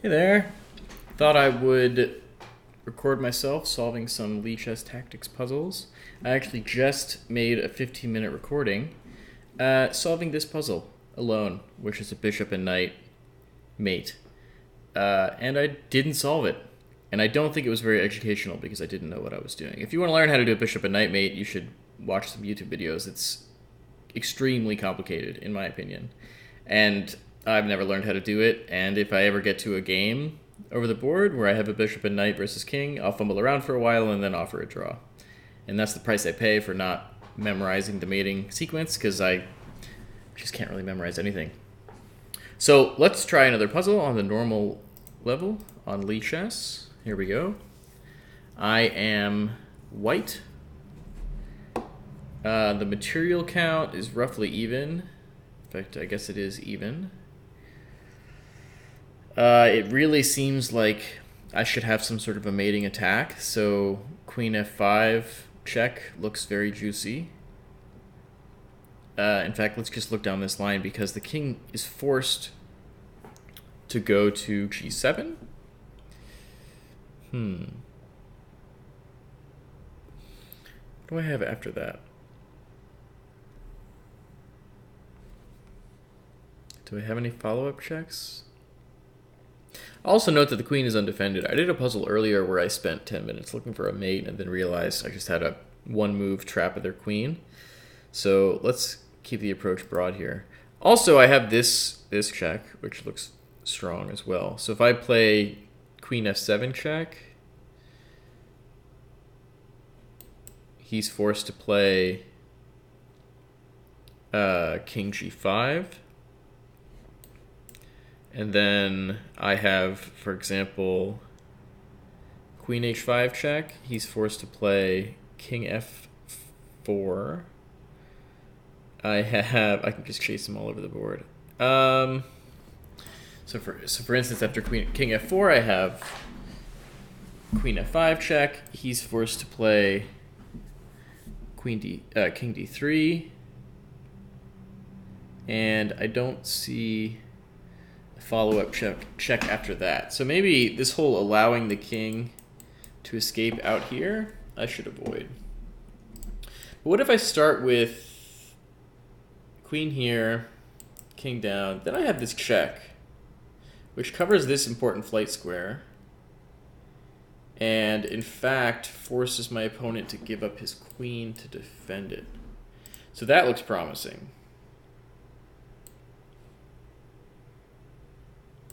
Hey there. Thought I would record myself solving some lichess tactics puzzles. I actually just made a 15-minute recording solving this puzzle alone, which is a bishop and knight mate. And I didn't solve it. And I don't think it was very educational because I didn't know what I was doing. If you want to learn how to do a bishop and knight mate, you should watch some YouTube videos. It's extremely complicated, in my opinion. And I've never learned how to do it, and if I ever get to a game over the board where I have a bishop and knight versus king, I'll fumble around for a while and then offer a draw. And that's the price I pay for not memorizing the mating sequence, because I just can't really memorize anything. So let's try another puzzle on the normal level on lichess. Here we go. I am white. The material count is roughly even. In fact, I guess it is even. It really seems like I should have some sort of a mating attack, so queen f5 check looks very juicy. In fact, let's just look down this line because the king is forced to go to g7. What do I have after that? Do I have any follow-up checks? Also note that the queen is undefended. I did a puzzle earlier where I spent 10 minutes looking for a mate and then realized I just had a one-move trap of their queen. So let's keep the approach broad here. Also, I have this check, which looks strong as well. So if I play queen f7 check, he's forced to play king g5. And then I have, for example, queen h5 check. He's forced to play king f4. I can just chase him all over the board. So for instance, after king f4, I have queen f5 check. He's forced to play king d3. And I don't see follow-up check after that. So maybe this whole allowing the king to escape out here, I should avoid. But what if I start with queen here, king down, then I have this check, which covers this important flight square, and in fact forces my opponent to give up his queen to defend it. So that looks promising.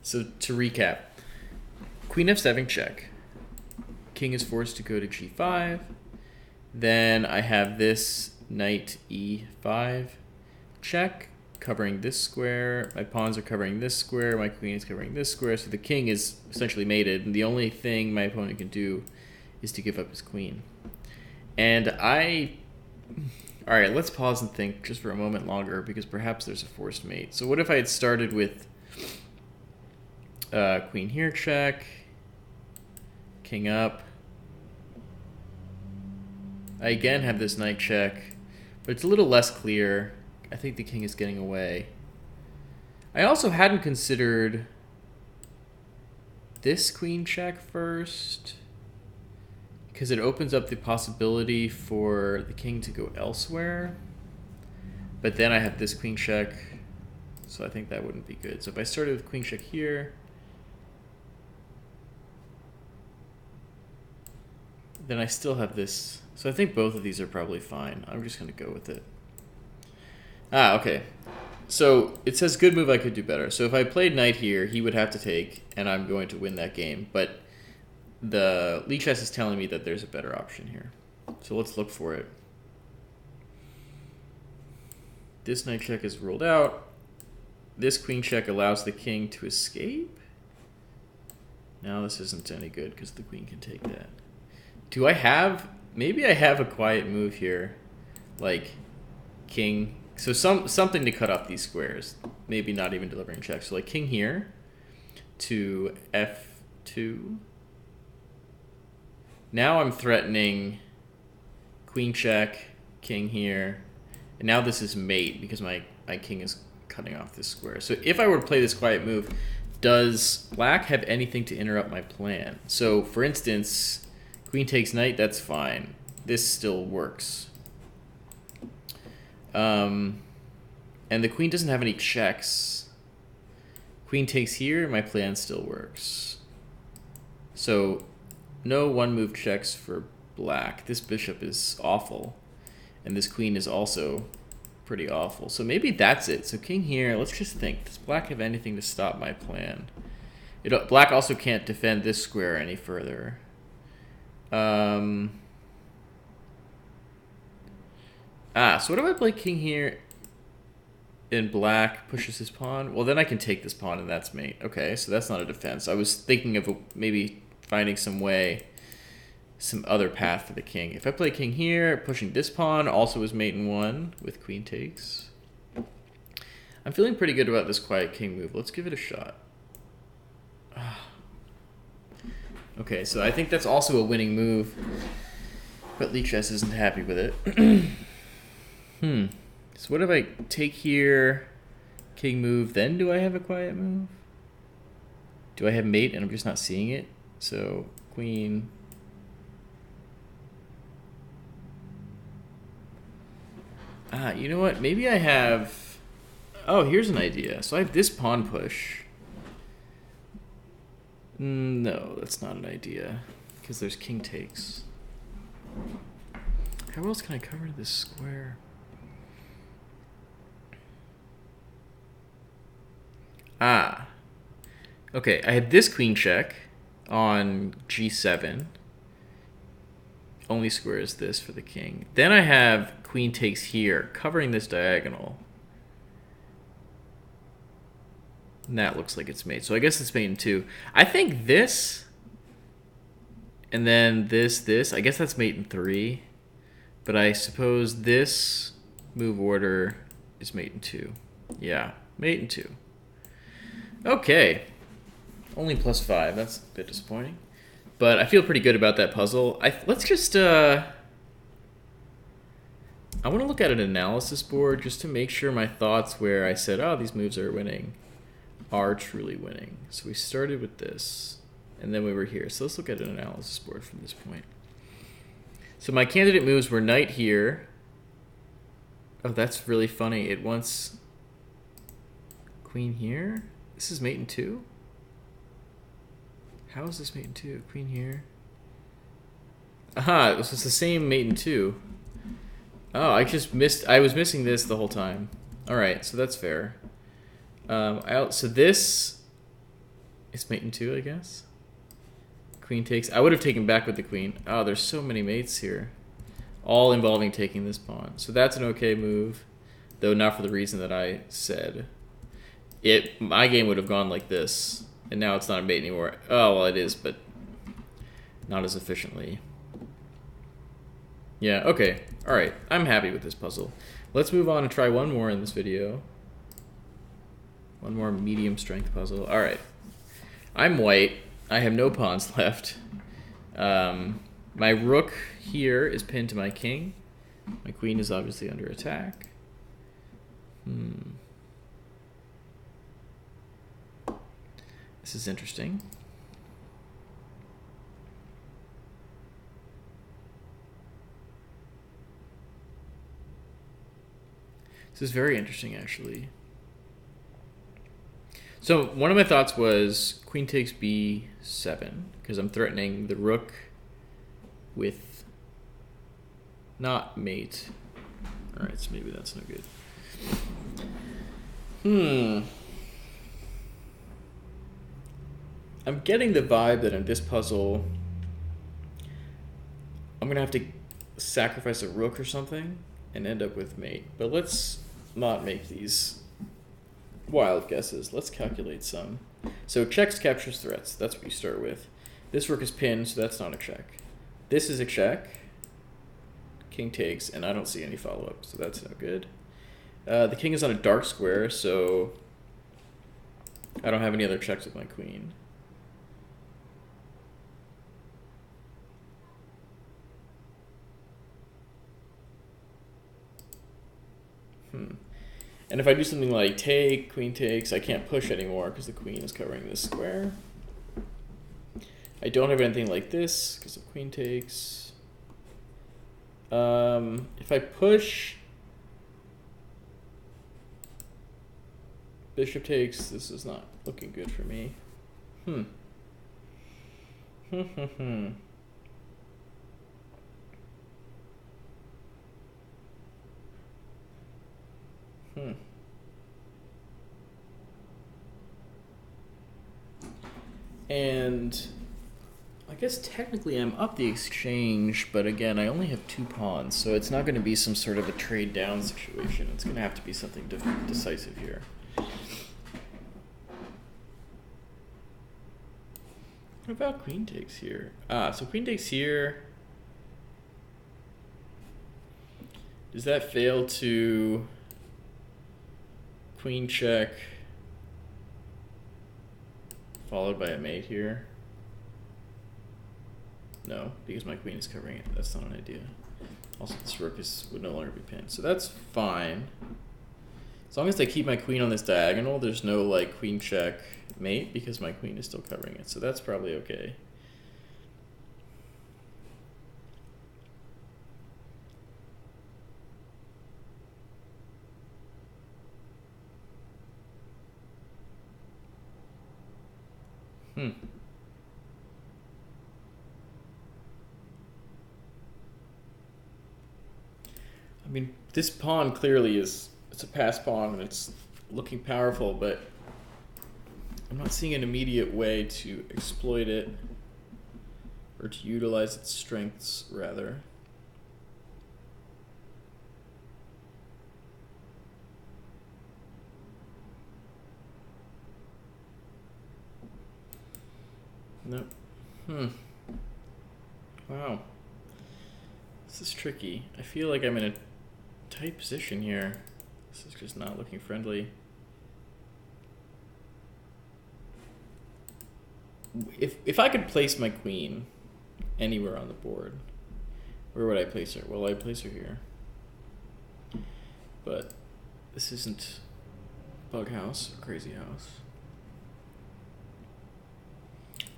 So to recap, queen f7 check, king is forced to go to g5, then I have this knight e5 check, covering this square, my pawns are covering this square, my queen is covering this square, so the king is essentially mated, and the only thing my opponent can do is to give up his queen. And alright, let's pause and think just for a moment longer, because perhaps there's a forced mate. So what if I had started with queen here check, king up. I again have this knight check, but it's a little less clear. I think the king is getting away. I also hadn't considered this queen check first, because it opens up the possibility for the king to go elsewhere. But then I have this queen check, so I think that wouldn't be good. So if I started with queen check here, then I still have this. So I think both of these are probably fine. I'm just going to go with it. Okay. So it says good move, I could do better. So if I played knight here, he would have to take, and I'm going to win that game. But the lichess is telling me that there's a better option here. So let's look for it. This knight check is ruled out. This queen check allows the king to escape. Now this isn't any good because the queen can take that. Do I have, maybe I have a quiet move here, like king, so something to cut off these squares, maybe not even delivering checks. So like king here to f2. Now I'm threatening queen check, king here, and now this is mate because my king is cutting off this square. So if I were to play this quiet move, Does black have anything to interrupt my plan? So, for instance, queen takes knight, that's fine. This still works. And the queen doesn't have any checks. Queen takes here, my plan still works. So, no one-move checks for black. This bishop is awful. And this queen is also pretty awful. So maybe that's it. So king here, let's just think. Does black have anything to stop my plan? Black also can't defend this square any further. So what if I play king here and black pushes his pawn? Well, then I can take this pawn and that's mate. Okay, so that's not a defense. I was thinking of maybe finding some other path for the king. If I play king here, pushing this pawn also is mate in 1 with queen takes. I'm feeling pretty good about this quiet king move. Let's give it a shot. Okay, so I think that's also a winning move, but lichess isn't happy with it. So what if I take here, king move, then do I have a quiet move? Do I have mate and I'm just not seeing it? So queen... you know what? Maybe I have... Oh, here's an idea. So I have this pawn push. No, that's not an idea. Because there's king takes. How else can I cover this square? Okay, I had this queen check on g7. Only square is this for the king. Then I have queen takes here, covering this diagonal. And that looks like it's mate. So I guess it's mate in 2. I think this, and then this. I guess that's mate in 3. But I suppose this move order is mate in 2. Yeah, mate in 2. Okay. Only +5. That's a bit disappointing. But I feel pretty good about that puzzle. Let's just... I want to look at an analysis board just to make sure my thoughts where I said, oh, these moves are winning, are truly winning. So we started with this, and then we were here. So let's look at an analysis board from this point. So my candidate moves were knight here. Oh, that's really funny. It wants queen here. This is mate in 2? How is this mate in 2? Queen here. Aha, it's the same mate in 2. Oh, I was missing this the whole time. Alright, so that's fair. So this is mate in 2, I guess. Queen takes. I would have taken back with the queen. Oh, there's so many mates here. All involving taking this pawn. So that's an okay move, though not for the reason that I said. My game would have gone like this, and now it's not a mate anymore. Oh, well, it is, but not as efficiently. Yeah, okay. Alright, I'm happy with this puzzle. Let's move on and try one more in this video. One more medium strength puzzle. Alright. I'm white. I have no pawns left. My rook here is pinned to my king. My queen is obviously under attack. This is interesting. This is very interesting, actually. So one of my thoughts was queen takes b7, because I'm threatening the rook with not mate. All right, so maybe that's no good. I'm getting the vibe that in this puzzle, I'm going to have to sacrifice a rook or something and end up with mate. But let's not make these wild guesses. Let's calculate some. So checks, captures, threats. That's what you start with. This rook is pinned, so that's not a check. This is a check. King takes, and I don't see any follow-up, so that's no good. The king is on a dark square, so I don't have any other checks with my queen. And if I do something like take, queen takes, I can't push anymore because the queen is covering this square. I don't have anything like this because of queen takes. If I push, bishop takes, this is not looking good for me. And I guess technically I'm up the exchange, but again, I only have 2 pawns, so it's not going to be some sort of a trade down situation. It's going to have to be something decisive here. What about queen takes here? So queen takes here. Does that fail to queen check followed by a mate here? No, because my queen is covering it. That's not an idea. Also, this rook would no longer be pinned, so that's fine. As long as I keep my queen on this diagonal, there's no like queen check mate because my queen is still covering it, so that's probably okay. I mean, this pawn clearly it's a pass pawn and it's looking powerful, but I'm not seeing an immediate way to exploit it or to utilize its strengths, rather. Nope. Wow. This is tricky. I feel like I'm in a tight position here. This is just not looking friendly. If I could place my queen anywhere on the board, where would I place her? Well, I'd place her here. But this isn't Bug House or Crazy House.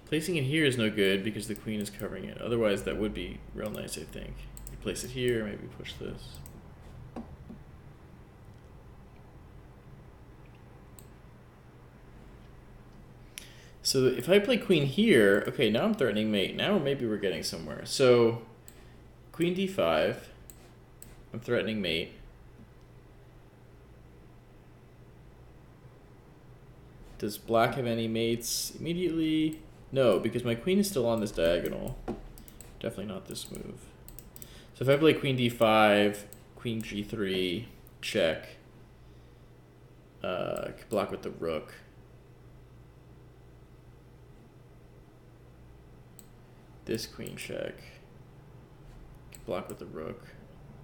Placing it here is no good because the queen is covering it. Otherwise, that would be real nice, I think. You place it here, maybe push this. So if I play queen here, okay, now I'm threatening mate. Now maybe we're getting somewhere. So queen d5, I'm threatening mate. Does black have any mates immediately? No, because my queen is still on this diagonal. Definitely not this move. So if I play queen d5, queen g3, check, block with the rook. This queen check, block with the rook.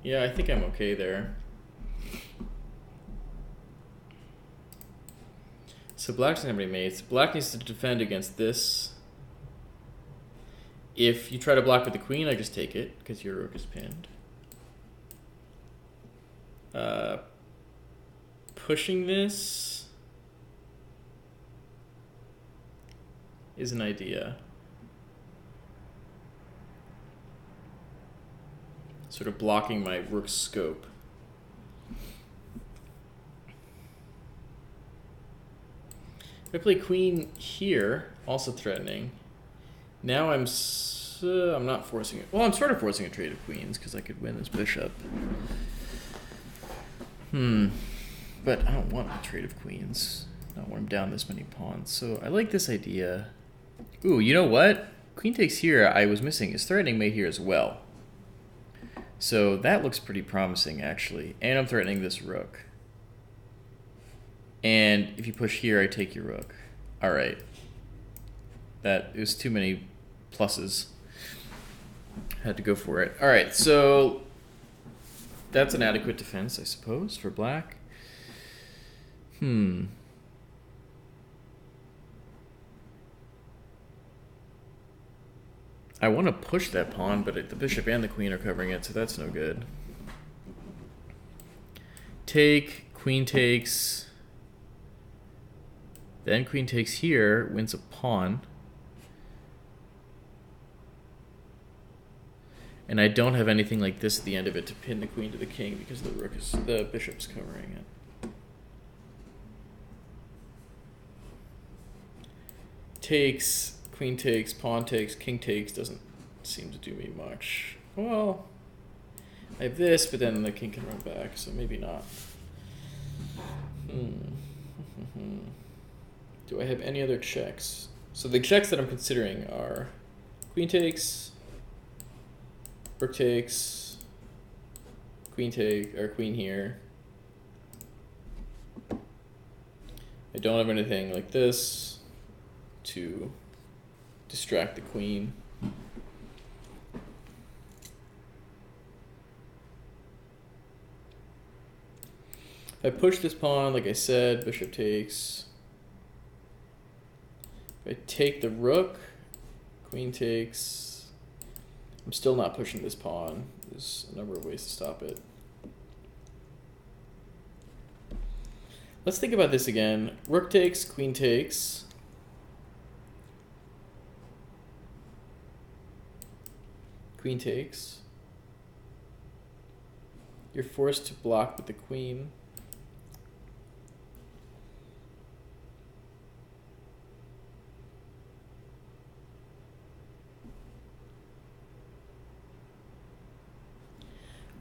Yeah, I think I'm okay there. So black doesn't have any mates. Black needs to defend against this. If you try to block with the queen, I just take it because your rook is pinned. Pushing this is an idea. Sort of blocking my rook's scope. If I play queen here, also threatening. Now I'm not forcing it. Well, I'm sort of forcing a trade of queens because I could win this bishop. But I don't want a trade of queens. I don't want him down this many pawns. So I like this idea. Ooh, you know what? Queen takes here, I was missing, is threatening mate here as well. So that looks pretty promising, actually. And I'm threatening this rook. And if you push here, I take your rook. All right. That is too many pluses. Had to go for it. All right, so that's an adequate defense, I suppose, for black. I want to push that pawn, but the bishop and the queen are covering it, so that's no good. Take queen takes, then queen takes here, wins a pawn. And I don't have anything like this at the end of it to pin the queen to the king because the bishop's covering it. Takes, queen takes, pawn takes, king takes doesn't seem to do me much. Well, I have this, but then the king can run back, so maybe not. Do I have any other checks? So the checks that I'm considering are queen takes, rook takes, queen take, or queen here. I don't have anything like this to distract the queen. If I push this pawn, like I said, bishop takes. If I take the rook, queen takes. I'm still not pushing this pawn. There's a number of ways to stop it. Let's think about this again. Rook takes, queen takes. Queen takes. You're forced to block with the queen.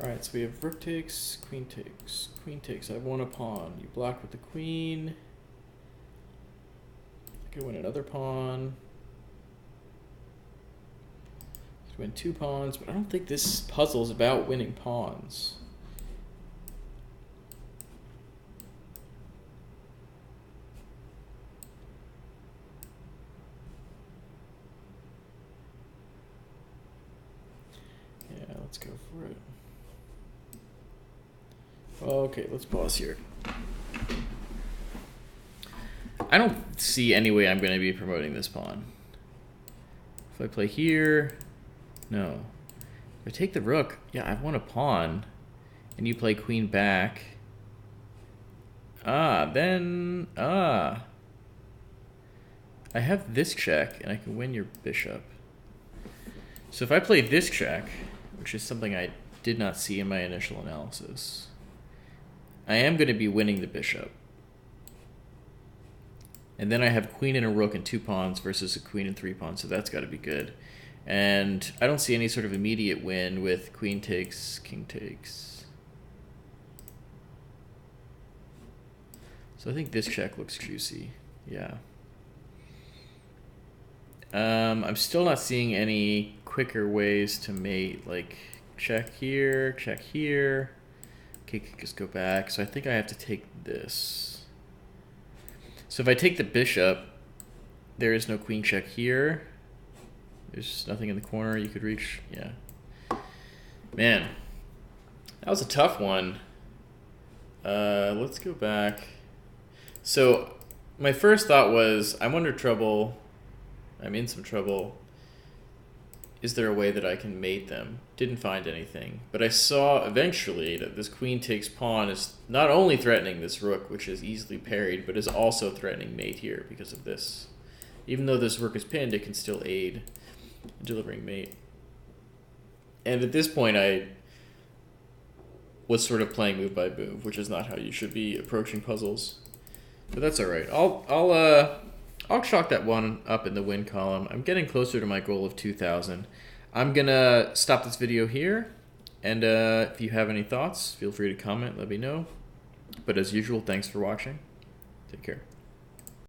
Alright, so we have rook takes, queen takes, queen takes. I've won a pawn. You block with the queen. I could win another pawn. I could win 2 pawns, but I don't think this puzzle is about winning pawns. Yeah, let's go for it. Okay, let's pause here. I don't see any way I'm going to be promoting this pawn. If I play here, no. If I take the rook, yeah, I've won a pawn, and you play queen back. I have this check, and I can win your bishop. So if I play this check, which is something I did not see in my initial analysis, I am going to be winning the bishop. And then I have queen and a rook and 2 pawns versus a queen and 3 pawns, so that's got to be good. And I don't see any sort of immediate win with queen takes, king takes. So I think this check looks juicy. Yeah. I'm still not seeing any quicker ways to mate, like check here, okay, could just go back. So I think I have to take this. So if I take the bishop, there is no queen check here. There's nothing in the corner you could reach. Yeah. Man, that was a tough one. Let's go back. So my first thought was, I'm under trouble. I'm in some trouble. Is there a way that I can mate them? Didn't find anything. But I saw eventually that this queen takes pawn is not only threatening this rook, which is easily parried, but is also threatening mate here because of this. Even though this rook is pinned, it can still aid in delivering mate. And at this point, I was sort of playing move by move, which is not how you should be approaching puzzles. But that's all right. I'll chalk that one up in the win column. I'm getting closer to my goal of 2,000. I'm going to stop this video here. And if you have any thoughts, feel free to comment, let me know. But as usual, thanks for watching. Take care.